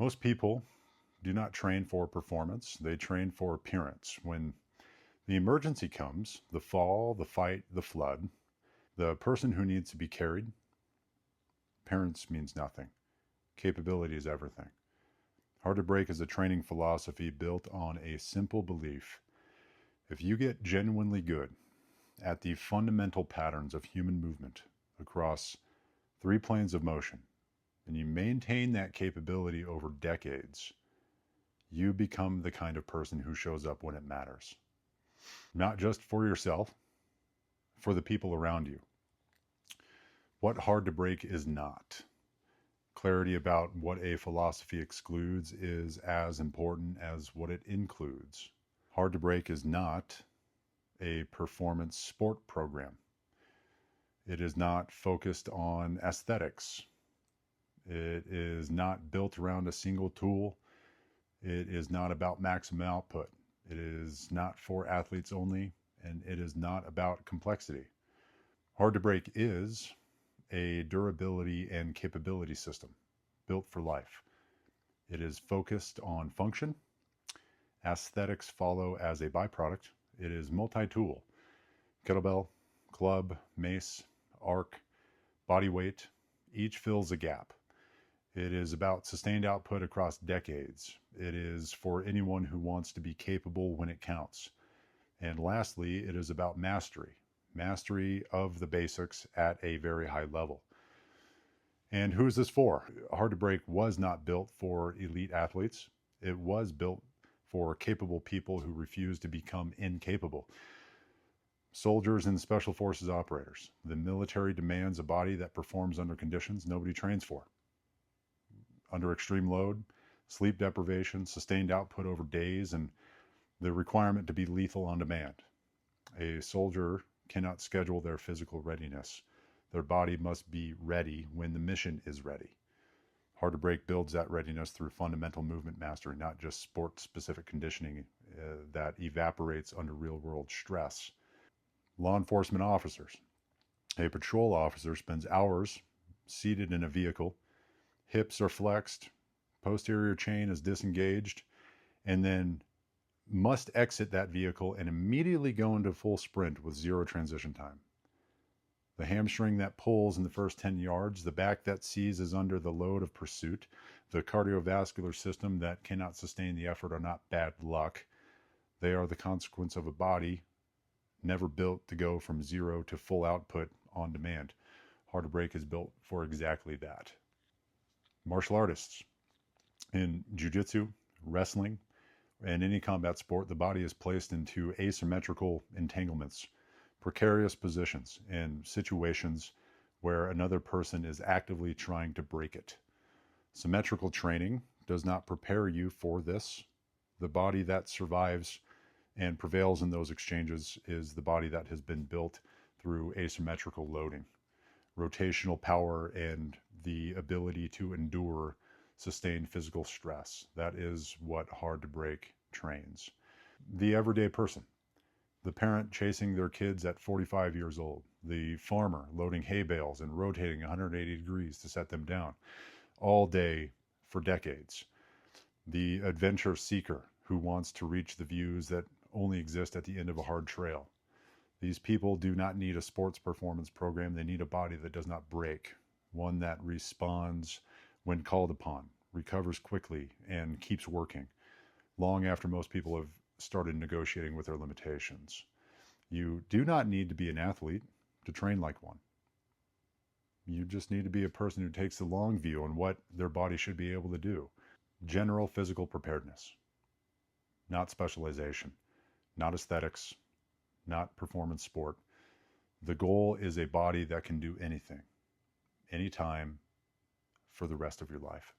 Most people do not train for performance, they train for appearance. When the emergency comes, the fall, the fight, the flood, the person who needs to be carried, appearance means nothing. Capability is everything. Hard to Break is a training philosophy built on a simple belief. If you get genuinely good at the fundamental patterns of human movement across 3 planes of motion, and you maintain that capability over decades, you become the kind of person who shows up when it matters. Not just for yourself, for the people around you. What Hard to Break is not. Clarity about what a philosophy excludes is as important as what it includes. Hard to Break is not a performance sport program. It is not focused on aesthetics. It is not built around a single tool. It is not about maximum output. It is not for athletes only, and it is not about complexity. Hard to Break is a durability and capability system built for life. It is focused on function. Aesthetics follow as a byproduct. It is multi-tool. Kettlebell, club, mace, arc, body weight, each fills a gap. It is about sustained output across decades. It is for anyone who wants to be capable when it counts. And lastly, it is about mastery. Mastery of the basics at a very high level. And who is this for? Hard to Break was not built for elite athletes. It was built for capable people who refuse to become incapable. Soldiers and special forces operators. The military demands a body that performs under conditions nobody trains for. Under extreme load, sleep deprivation, sustained output over days, and the requirement to be lethal on demand. A soldier cannot schedule their physical readiness. Their body must be ready when the mission is ready. Hard to Break builds that readiness through fundamental movement mastery, not just sport-specific conditioning that evaporates under real-world stress. Law enforcement officers. A patrol officer spends hours seated in a vehicle, hips are flexed, posterior chain is disengaged, and then must exit that vehicle and immediately go into full sprint with 0 transition time. The hamstring that pulls in the first 10 yards, the back that seizes under the load of pursuit, the cardiovascular system that cannot sustain the effort are not bad luck. They are the consequence of a body never built to go from 0 to full output on demand. Hard to Break is built for exactly that. Martial artists. In jiu-jitsu, wrestling, and any combat sport, the body is placed into asymmetrical entanglements, precarious positions, and situations where another person is actively trying to break it. Symmetrical training does not prepare you for this. The body that survives and prevails in those exchanges is the body that has been built through asymmetrical loading, rotational power, and the ability to endure sustained physical stress. That is what Hard to Break trains. The everyday person, the parent chasing their kids at 45 years old, the farmer loading hay bales and rotating 180 degrees to set them down all day for decades, the adventure seeker who wants to reach the views that only exist at the end of a hard trail. These people do not need a sports performance program. They need a body that does not break, one that responds when called upon, recovers quickly, and keeps working long after most people have started negotiating with their limitations. You do not need to be an athlete to train like one. You just need to be a person who takes the long view on what their body should be able to do. General physical preparedness, not specialization, not aesthetics, not performance sport. The goal is a body that can do anything, anytime, for the rest of your life.